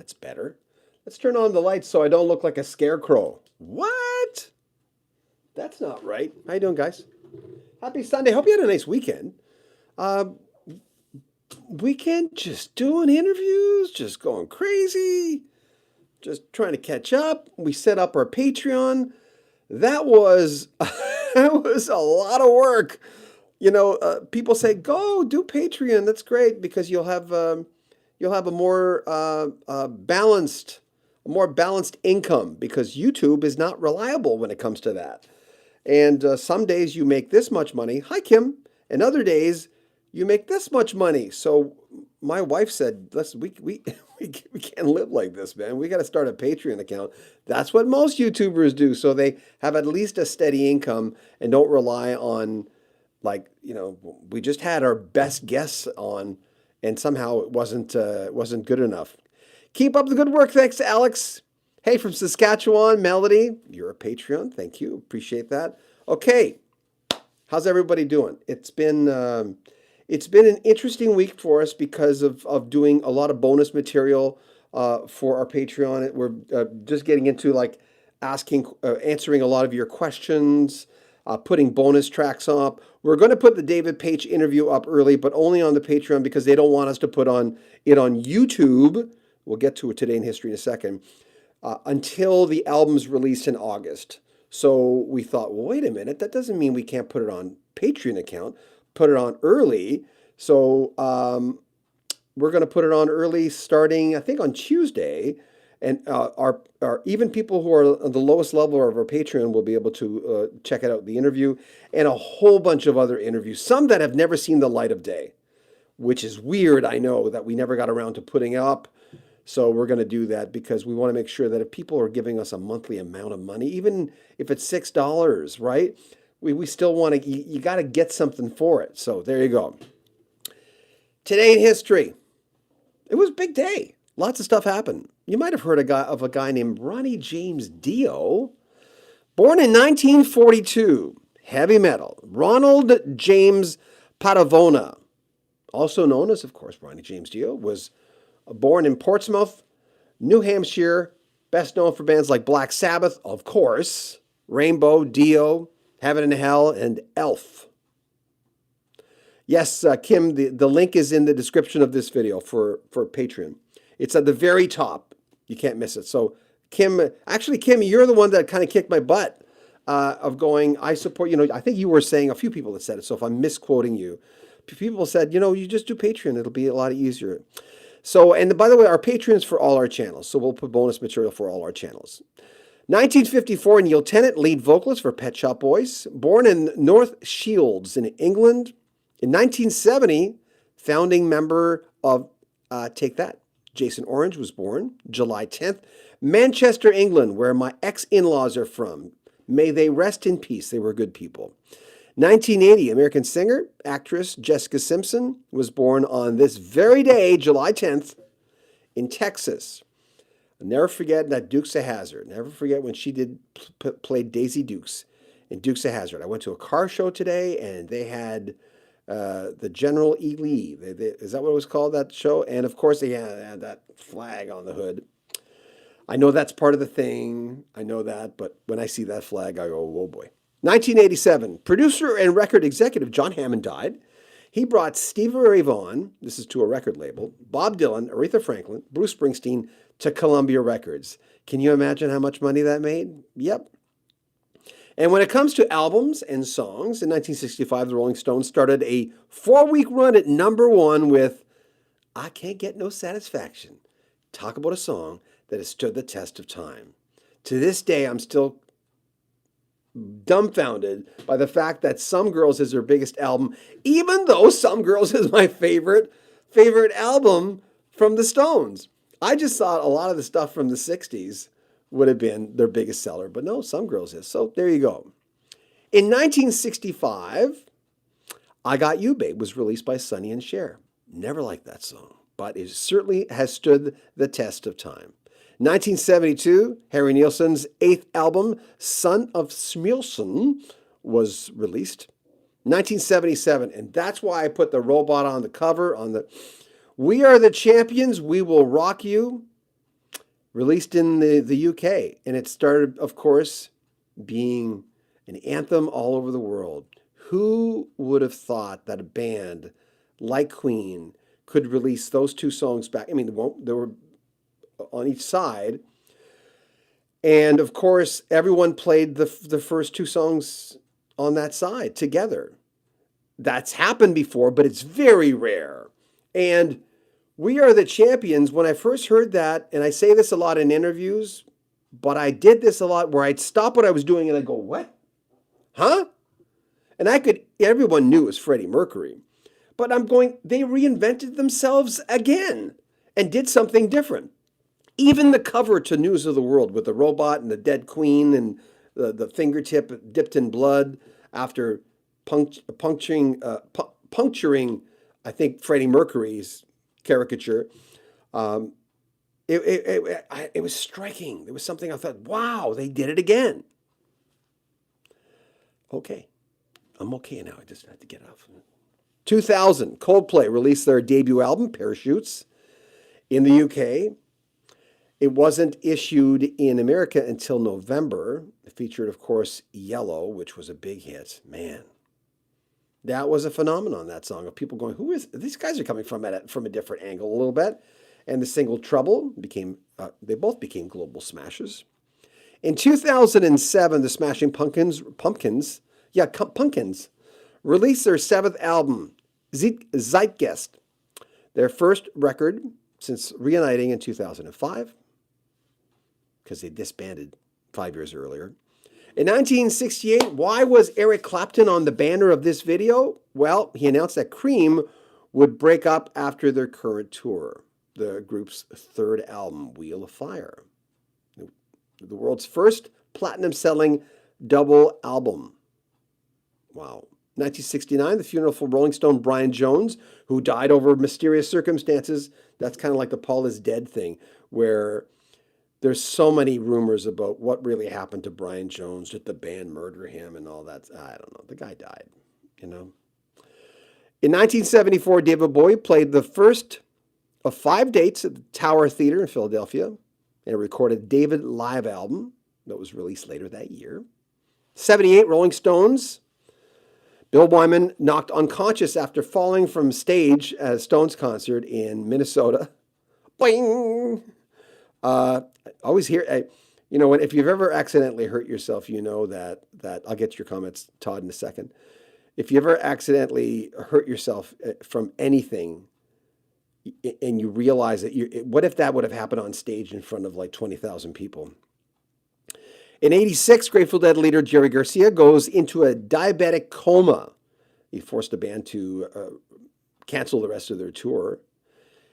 That's better. Let's turn on the lights so I don't look like a scarecrow. What? That's not right. How you doing, guys? Happy Sunday. Hope you had a nice weekend. Uh, Weekend just doing interviews, just going crazy, just trying to catch up. We set up our Patreon. That was that was a lot of work. People say go do Patreon. That's great because you'll have a more balanced income because YouTube is not reliable when it comes to that. And some days you make this much money. Hi, Kim. And other days you make this much money. So my wife said, "Listen, we can't live like this, man. We got to start a Patreon account." That's what most YouTubers do. So they have at least a steady income and don't rely on, we just had our best guests on, and somehow it wasn't good enough. Keep up the good work. Thanks, Alex. Hey, from Saskatchewan, Melody, you're a Patreon. Thank you. Appreciate that. Okay, how's everybody doing? It's been an interesting week for us because of doing a lot of bonus material for our Patreon. We're just getting into answering a lot of your questions, putting bonus tracks up. We're going to put the David Page interview up early, but only on the Patreon because they don't want us to put it on YouTube. We'll get to it today in history in a second. Until the album's released in August. So we thought, well, wait a minute, that doesn't mean we can't put it on Patreon account, put it on early. So we're going to put it on early starting, I think, on Tuesday. And our even people who are on the lowest level of our Patreon will be able to check it out, the interview, and a whole bunch of other interviews, some that have never seen the light of day, which is weird, I know, that we never got around to putting up. So we're going to do that because we want to make sure that if people are giving us a monthly amount of money, even if it's $6, right? We still want to, you got to get something for it. So there you go. Today in history, it was a big day. Lots of stuff happened. You might have heard of a guy named Ronnie James Dio, born in 1942, heavy metal. Ronald James Padavona, also known as, of course, Ronnie James Dio, was born in Portsmouth, New Hampshire, best known for bands like Black Sabbath, of course, Rainbow, Dio, Heaven and Hell, and Elf. Yes, Kim, the link is in the description of this video for Patreon. It's at the very top. You can't miss it. So, Kim, you're the one that kind of kicked my butt of going, I support, I think you were saying, a few people that said it, so if I'm misquoting you, people said, you just do Patreon. It'll be a lot easier. So, and by the way, our Patreon's for all our channels. So we'll put bonus material for all our channels. 1954, Neil Tennant, lead vocalist for Pet Shop Boys. Born in North Shields in England. In 1970, founding member of Take That. Jason Orange was born July 10th. Manchester, England, where my ex-in-laws are from. May they rest in peace. They were good people. 1980, American singer, actress Jessica Simpson was born on this very day, July 10th, in Texas. I'll never forget that Dukes of Hazzard. Never forget when she played Daisy Dukes in Dukes of Hazzard. I went to a car show today, and they had the General E. Lee. Is that what it was called, that show? And, of course, they had that flag on the hood. I know that's part of the thing. I know that. But when I see that flag, I go, oh, boy. 1987, producer and record executive John Hammond died. He brought Stevie Ray Vaughan, this is to a record label, Bob Dylan, Aretha Franklin, Bruce Springsteen to Columbia Records. Can you imagine how much money that made? Yep. And when it comes to albums and songs, in 1965, the Rolling Stones started a 4-week run at #1 with I Can't Get No Satisfaction. Talk about a song that has stood the test of time. To this day, I'm still dumbfounded by the fact that Some Girls is their biggest album, even though Some Girls is my favorite album from the Stones. I just thought a lot of the stuff from the 60s would have been their biggest seller, but no, Some Girls is. So there you go. In 1965, I Got You, Babe was released by Sonny and Cher. Never liked that song, but it certainly has stood the test of time. 1972, Harry Nilsson's 8th album, Son of Smilson, was released. 1977, and that's why I put the robot on the cover, on the We Are the Champions, We Will Rock You. released in the UK. And it started, of course, being an anthem all over the world. Who would have thought that a band like Queen could release those two songs back? I mean, they were on each side. And of course, everyone played the first two songs on that side together. That's happened before, but it's very rare. And We Are the Champions, when I first heard that, and I say this a lot in interviews, but I did this a lot where I'd stop what I was doing and I'd go, what? Huh? And everyone knew it was Freddie Mercury. But I'm going, they reinvented themselves again and did something different. Even the cover to News of the World with the robot and the dead queen and the fingertip dipped in blood after puncturing, I think, Freddie Mercury's caricature. It was striking. There was something I thought, wow, they did it again. Okay. I'm okay now. I just had to get off. 2000, Coldplay released their debut album, Parachutes, in the UK. It wasn't issued in America until November. It featured, of course, Yellow, which was a big hit. Man, that was a phenomenon, that song, of people going, who is, these guys are coming from a different angle a little bit. And the single Trouble they both became global smashes. In 2007, the Smashing Pumpkins released their seventh album, Zeitgeist, their first record since reuniting in 2005, because they disbanded 5 years earlier. In 1968, why was Eric Clapton on the banner of this video? Well, he announced that Cream would break up after their current tour, the group's third album, Wheel of Fire, the world's first platinum-selling double album. Wow. 1969, the funeral for Rolling Stone Brian Jones, who died over mysterious circumstances. That's kind of like the Paul is dead thing, where there's so many rumors about what really happened to Brian Jones. Did the band murder him and all that? I don't know. The guy died, In 1974, David Bowie played the first of 5 dates at the Tower Theater in Philadelphia and recorded David live album that was released later that year. 78, Rolling Stones. Bill Wyman knocked unconscious after falling from stage at a Stones concert in Minnesota. Boing! Always hear, if you've ever accidentally hurt yourself, you know that I'll get to your comments, Todd, in a second. If you ever accidentally hurt yourself from anything, and you realize that what if that would have happened on stage in front of like 20,000 people? In 86, Grateful Dead leader Jerry Garcia goes into a diabetic coma. He forced the band to cancel the rest of their tour.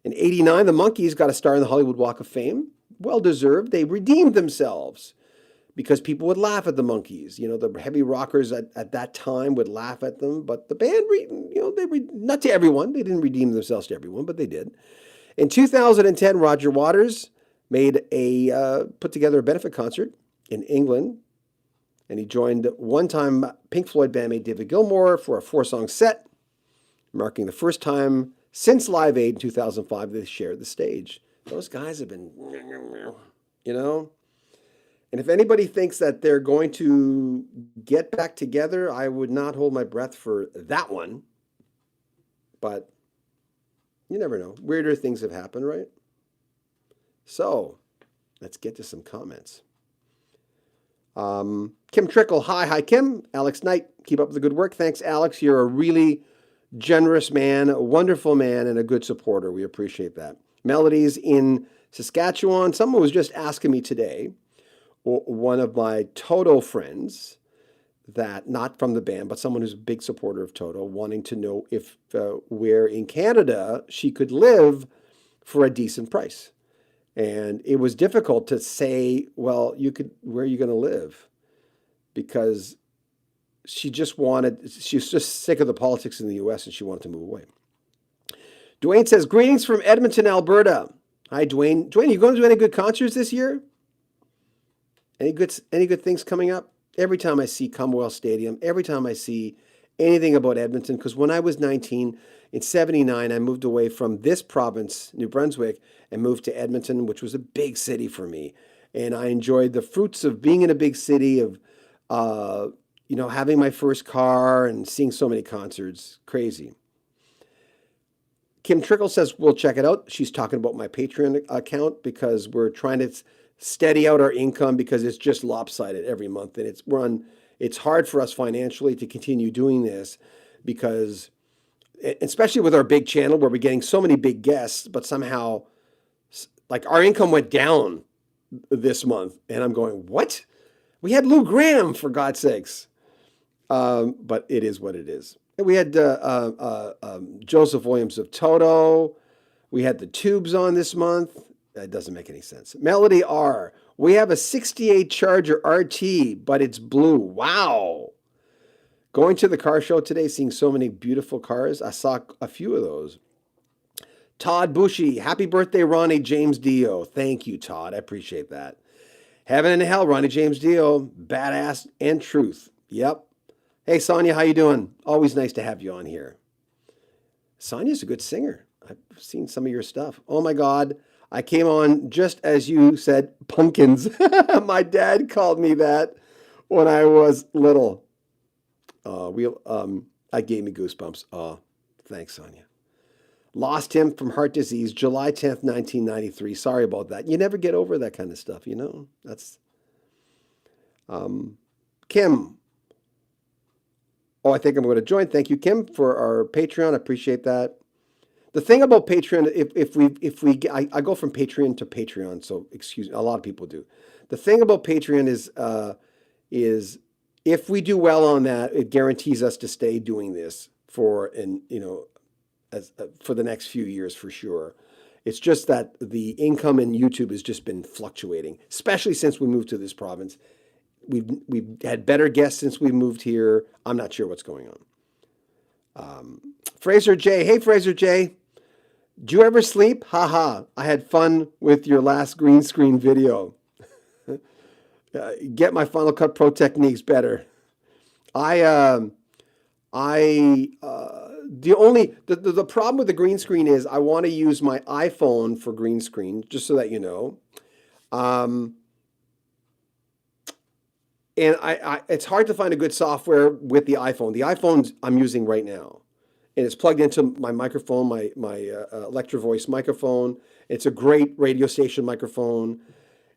In 89, the Monkees got a star in the Hollywood Walk of Fame. Well-deserved. They redeemed themselves because people would laugh at the Monkees. The heavy rockers at that time would laugh at them, but the band, not to everyone. They didn't redeem themselves to everyone, but they did. In 2010, Roger Waters put together a benefit concert in England, and he joined one-time Pink Floyd bandmate David Gilmour for a 4-song set, marking the first time since Live Aid in 2005 they shared the stage. Those guys have been, And if anybody thinks that they're going to get back together, I would not hold my breath for that one. But you never know. Weirder things have happened, right? So, let's get to some comments. Kim Trickle, hi Kim. Alex Knight, keep up the good work. Thanks, Alex. You're a really generous man, a wonderful man, and a good supporter. We appreciate that. Melodies in Saskatchewan. Someone was just asking me today, one of my Toto friends, that not from the band, but someone who's a big supporter of Toto, wanting to know if where in Canada she could live for a decent price. And it was difficult to say, well, where are you going to live? Because she was just sick of the politics in the U.S. and she wanted to move away. Dwayne says, greetings from Edmonton, Alberta. Hi, Dwayne. Dwayne, you going to do any good concerts this year? Any good things coming up? Every time I see Commonwealth Stadium, every time I see anything about Edmonton because when I was 19 in 79, I moved away from this province, New Brunswick, and moved to Edmonton, which was a big city for me. And I enjoyed the fruits of being in a big city, of uh, having my first car and seeing so many concerts. Crazy. Kim Trickle says we'll check it out. She's talking about my Patreon account because we're trying to steady out our income because it's just lopsided every month, and it's hard for us financially to continue doing this because, especially with our big channel where we're getting so many big guests, but somehow like our income went down this month, and I'm going, what? We had Lou Graham, for God's sakes. But it is what it is. We had Joseph Williams of Toto. We had the Tubes on this month. That doesn't make any sense. Melody R. We have a 68 Charger RT, but it's blue. Wow. Going to the car show today, seeing so many beautiful cars. I saw a few of those. Todd Bushy. Happy birthday, Ronnie James Dio. Thank you, Todd. I appreciate that. Heaven and Hell, Ronnie James Dio. Badass and truth. Yep. Hey, Sonia, how you doing? Always nice to have you on here. Sonia's a good singer. I've seen some of your stuff. Oh, my God. I came on just as you said pumpkins. My dad called me that when I was little. That gave me goosebumps. Oh, thanks, Sonia. Lost him from heart disease, July 10th, 1993. Sorry about that. You never get over that kind of stuff, That's Kim. Oh, I think I'm going to join. Thank you, Kim, for our Patreon. I appreciate that. The thing about Patreon, I go from Patreon to Patreon, so excuse me, a lot of people do. The thing about Patreon is if we do well on that, it guarantees us to stay doing this for the next few years for sure. It's just that the income in YouTube has just been fluctuating, especially since we moved to this province. We've had better guests since we moved here. I'm not sure what's going on. Fraser J. Hey, Fraser J. Do you ever sleep? Haha. I had fun with your last green screen video. Get my Final Cut Pro techniques better. The problem with the green screen is I want to use my iPhone for green screen, just so that you know. And it's hard to find a good software with the iPhone. The iPhone I'm using right now, and it's plugged into my microphone, my Electro Voice microphone. It's a great radio station microphone,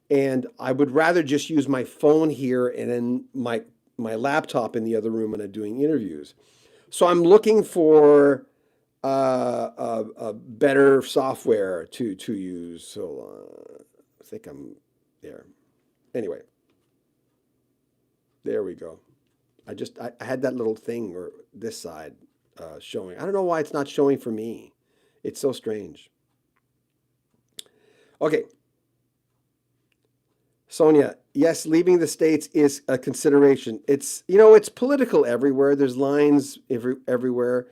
and I would rather just use my phone here and then my laptop in the other room when I'm doing interviews. So I'm looking for a better software to use. So I think I'm there. Anyway. There we go. I had that little thing or this side showing. I don't know why it's not showing for me. It's so strange. Okay. Sonia, yes, leaving the States is a consideration. It's political everywhere. There's lines everywhere.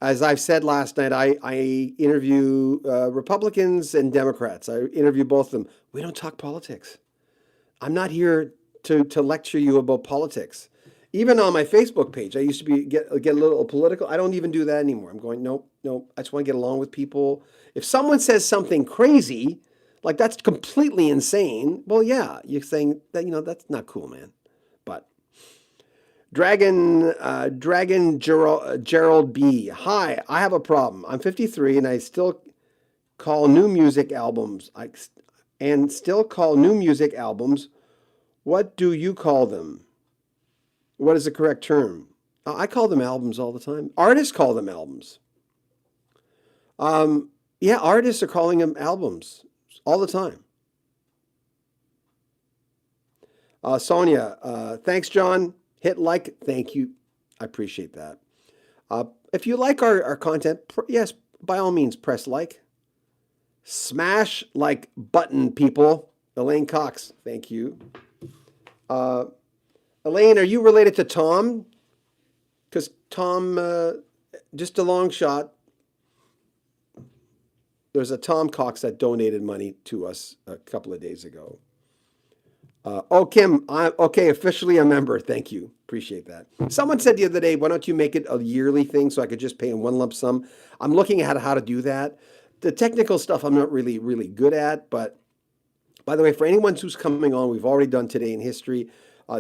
As I've said last night, I interview Republicans and Democrats. I interview both of them. We don't talk politics. I'm not here to lecture you about politics. Even on my Facebook page, I used to get a little political. I don't even do that anymore. I'm going, nope. I just want to get along with people. If someone says something crazy, like that's completely insane, well, yeah, you're saying that, that's not cool, man. But Dragon Gerald B. Hi, I have a problem. I'm 53 and I still call new music albums. What do you call them? What is the correct term? I call them albums all the time. Artists call them albums. Yeah, artists are calling them albums all the time. Sonia, thanks, John. Hit like. Thank you. I appreciate that. If you like our content, yes, by all means, press like. Smash like button, people. Elaine Cox, thank you. Elaine, are you related to Tom? Because Tom, just a long shot. There's a Tom Cox that donated money to us a couple of days ago. Oh, Kim, I'm okay, officially a member. Thank you. Appreciate that. Someone said the other day, why don't you make it a yearly thing so I could just pay in one lump sum? I'm looking at how to do that. The technical stuff I'm not really good at, but by the way, for anyone who's coming on, we've already done Today in History.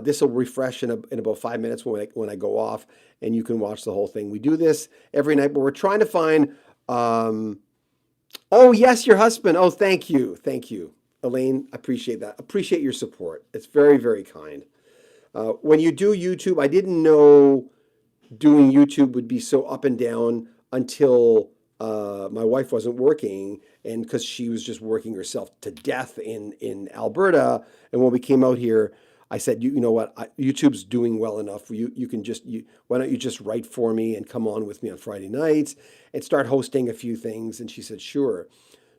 This will refresh in about 5 minutes when I go off, and you can watch the whole thing. We do this every night, but we're trying to find. Oh, yes, your husband. Oh, thank you. Thank you. Elaine, I appreciate that. Appreciate your support. It's very kind. When you do YouTube, I didn't know doing YouTube would be so up and down until my wife wasn't working, and because she was just working herself to death in Alberta. And when we came out here, I said, you know what, YouTube's doing well enough. You can just why don't you just write for me and come on with me on Friday nights and start hosting a few things? And she said, sure.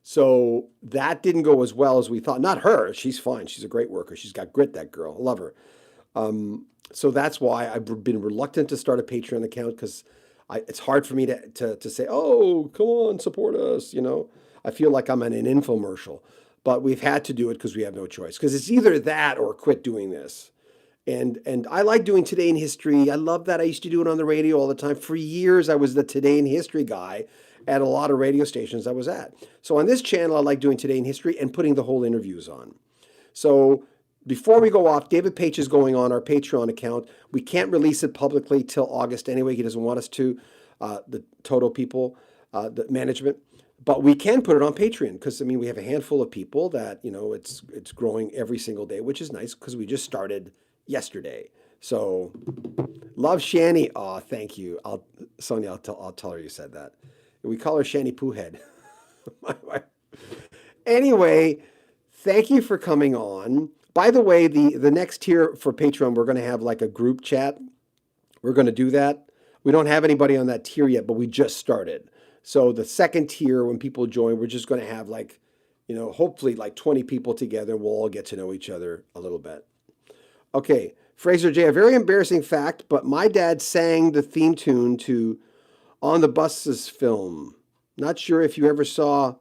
So that didn't go as well as we thought. Not her. She's fine. She's a great worker. She's got grit, that girl. I love her. So that's why I've been reluctant to start a Patreon account because it's hard for me to say, oh, come on, support us. I feel like I'm in an infomercial, but we've had to do it because we have no choice. Because it's either that or quit doing this. And I like doing Today in History. I love that. I used to do it on the radio all the time. For years, I was the Today in History guy at a lot of radio stations I was at. So on this channel, I like doing Today in History and putting the whole interviews on. So before we go off, David Page is going on our Patreon account. We can't release it publicly till August anyway. He doesn't want us to, the Toto people, the management. But we can put it on Patreon because, we have a handful of people that, it's growing every single day, which is nice because we just started yesterday. So love Shani. Oh, thank you. Sonia, I'll tell her you said that. We call her Shani Poohead. Anyway, thank you for coming on. By the way, the next tier for Patreon, we're going to have like a group chat. We're going to do that. We don't have anybody on that tier yet, but we just started. So the second tier, when people join, we're just going to have hopefully like 20 people together. We'll all get to know each other a little bit. Okay, Fraser J, a very embarrassing fact, but my dad sang the theme tune to On the Buses film. Not sure if you ever saw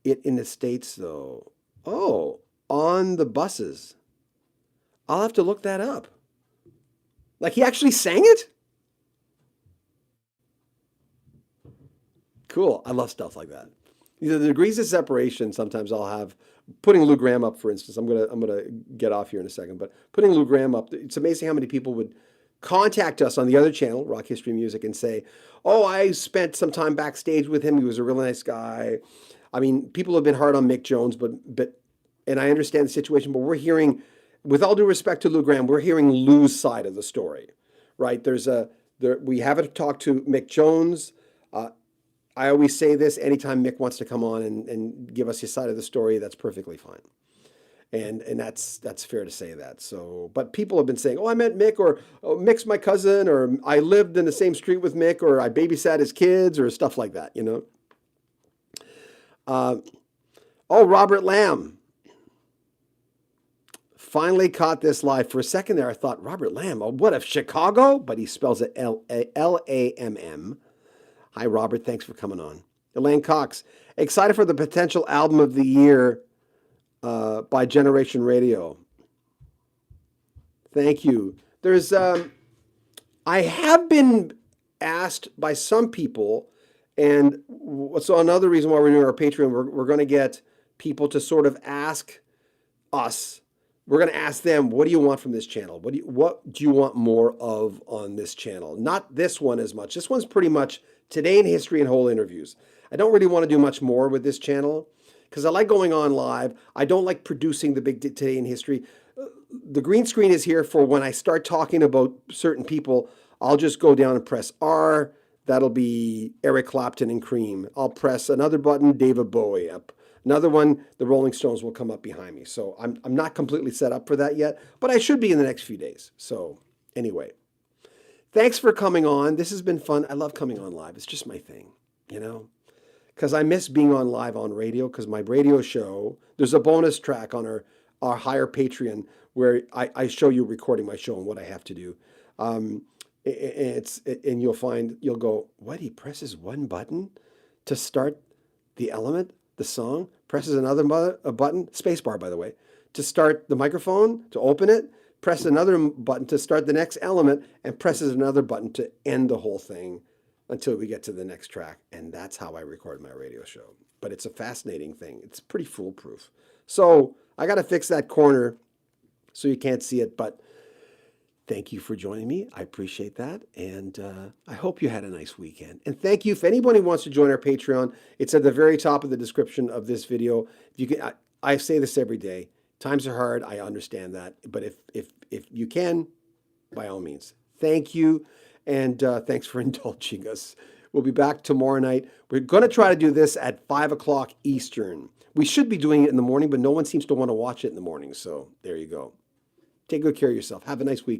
it in the States, though. Oh, On the Buses. I'll have to look that up. Like he actually sang it? Cool. I love stuff like that. The degrees of separation, sometimes I'll have putting Lou Graham up, for instance. I'm gonna get off here in a second, but putting Lou Graham up, it's amazing how many people would contact us on the other channel, Rock History Music, and say, oh, I spent some time backstage with him. He was a really nice guy. People have been hard on Mick Jones, but and I understand the situation, but we're hearing, with all due respect to Lou Graham, we're hearing Lou's side of the story, right? We haven't talked to Mick Jones. I always say this, anytime Mick wants to come on and give us his side of the story, that's perfectly fine. And that's fair to say that. So, but people have been saying, oh, I met Mick, or oh, Mick's my cousin, or I lived in the same street with Mick, or I babysat his kids, or stuff like that, Oh, Robert Lamb. Finally caught this live. For a second there, I thought, Robert Lamb, oh, what, of Chicago? But he spells it Lamm. Hi, Robert. Thanks for coming on. Elaine Cox, excited for the potential album of the year by Generation Radio. Thank you. I have been asked by some people, and so another reason why we're doing our Patreon, we're going to get people to sort of ask us. We're going to ask them, what do you want from this channel? What do you want more of on this channel? Not this one as much. This one's pretty much Today in History and whole interviews. I don't really want to do much more with this channel because I like going on live. I don't like producing the big Today in History. The green screen is here for when I start talking about certain people. I'll just go down and press R. That'll be Eric Clapton and Cream. I'll press another button, David Bowie up. Another one, the Rolling Stones will come up behind me. So I'm not completely set up for that yet, but I should be in the next few days. So anyway, thanks for coming on. This has been fun. I love coming on live. It's just my thing, because I miss being on live on radio, because my radio show, there's a bonus track on our higher Patreon where I show you recording my show and what I have to do. And you'll go, what? He presses one button to start the element, the song, presses another button, spacebar, by the way, to start the microphone, to open it, presses another button to start the next element, and presses another button to end the whole thing until we get to the next track. And that's how I record my radio show. But it's a fascinating thing. It's pretty foolproof. So I got to fix that corner so you can't see it. But thank you for joining me. I appreciate that. And I hope you had a nice weekend. And thank you. If anybody wants to join our Patreon, it's at the very top of the description of this video. If you can, I say this every day. Times are hard. I understand that. But if you can, by all means, thank you. And thanks for indulging us. We'll be back tomorrow night. We're going to try to do this at 5 o'clock Eastern. We should be doing it in the morning, but no one seems to want to watch it in the morning. So there you go. Take good care of yourself. Have a nice week.